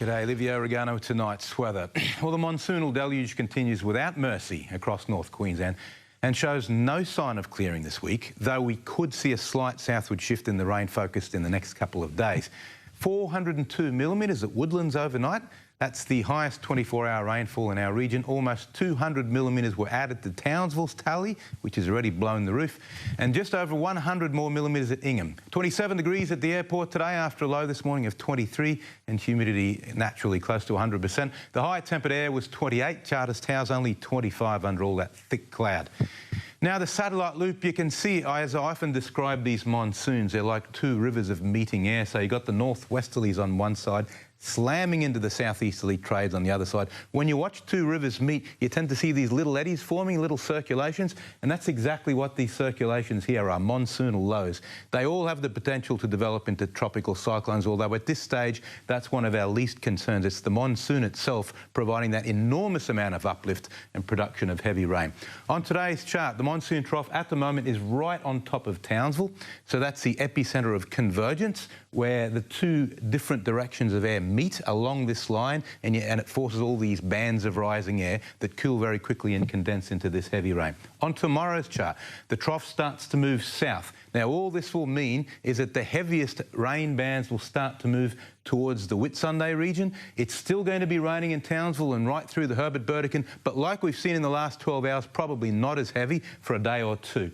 G'day, Livio, Regano, tonight's weather. Well, the monsoonal deluge continues without mercy across North Queensland and shows no sign of clearing this week, though we could see a slight southward shift in the rain focused in the next couple of days. 402 millimetres at Woodlands overnight. That's the highest 24-hour rainfall in our region. Almost 200 millimetres were added to Townsville's tally, which has already blown the roof, and just over 100 more millimetres at Ingham. 27 degrees at the airport today after a low this morning of 23, and humidity naturally close to 100%. The high tempered air was 28, Charters Towers only 25 under all that thick cloud. Now, the satellite loop, you can see, as I often describe these monsoons, they're like two rivers of meeting air. So you've got the northwesterlies on one side, slamming into the southeasterly trades on the other side. When you watch two rivers meet, you tend to see these little eddies forming, little circulations, and that's exactly what these circulations here are, monsoonal lows. They all have the potential to develop into tropical cyclones, although at this stage, that's one of our least concerns. It's the monsoon itself providing that enormous amount of uplift and production of heavy rain. On today's chart, the monsoon trough at the moment is right on top of Townsville, so that's the epicentre of convergence, where the two different directions of air meet along this line, and it forces all these bands of rising air that cool very quickly and condense into this heavy rain. On tomorrow's chart, the trough starts to move south. Now, all this will mean is that the heaviest rain bands will start to move towards the Whitsunday region. It's still going to be raining in Townsville and right through the Herbert-Burdekin, but like we've seen in the last 12 hours, probably not as heavy for a day or two.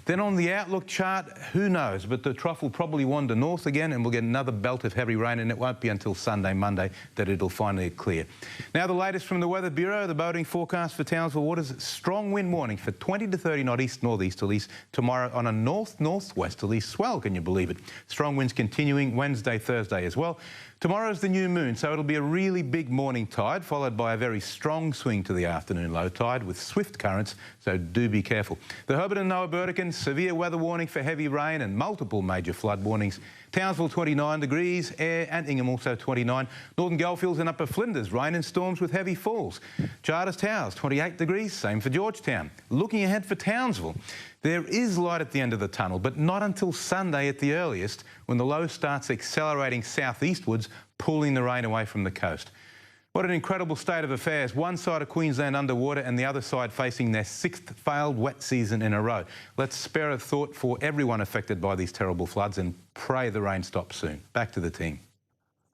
Then on the outlook chart, who knows, but the trough will probably wander north again and we'll get another belt of heavy rain, and it won't be until Sunday, Monday that it'll finally clear. Now, the latest from the Weather Bureau, the boating forecast for Townsville waters, strong wind warning for 20 to 30 knot east-northeasterlies tomorrow on a north-northwesterly swell, can you believe it? Strong winds continuing Wednesday, Thursday as well. Tomorrow's the new moon, so it'll be a really big morning tide, followed by a very strong swing to the afternoon low tide with swift currents, so do be careful. The Herbert and Noah Burdekin, severe weather warning for heavy rain and multiple major flood warnings. Townsville 29 degrees, Ayr and Ingham also 29. Northern Goldfields and Upper Flinders, rain and storms with heavy falls. Charters Towers 28 degrees, same for Georgetown. Looking ahead for Townsville, there is light at the end of the tunnel, but not until Sunday at the earliest, when the low starts accelerating southeastwards, pulling the rain away from the coast. What an incredible state of affairs. One side of Queensland underwater and the other side facing their sixth failed wet season in a row. Let's spare a thought for everyone affected by these terrible floods and pray the rain stops soon. Back to the team.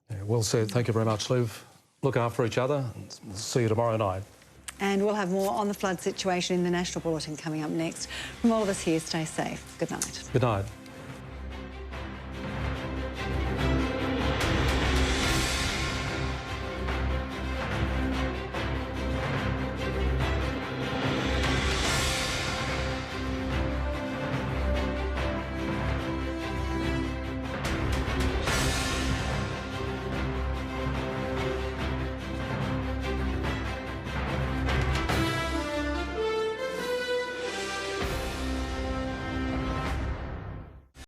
Yeah, well said. Thank you very much, Liv. Look after each other. See you tomorrow night. And we'll have more on the flood situation in the National Bulletin coming up next. From all of us here, stay safe. Good night. Good night.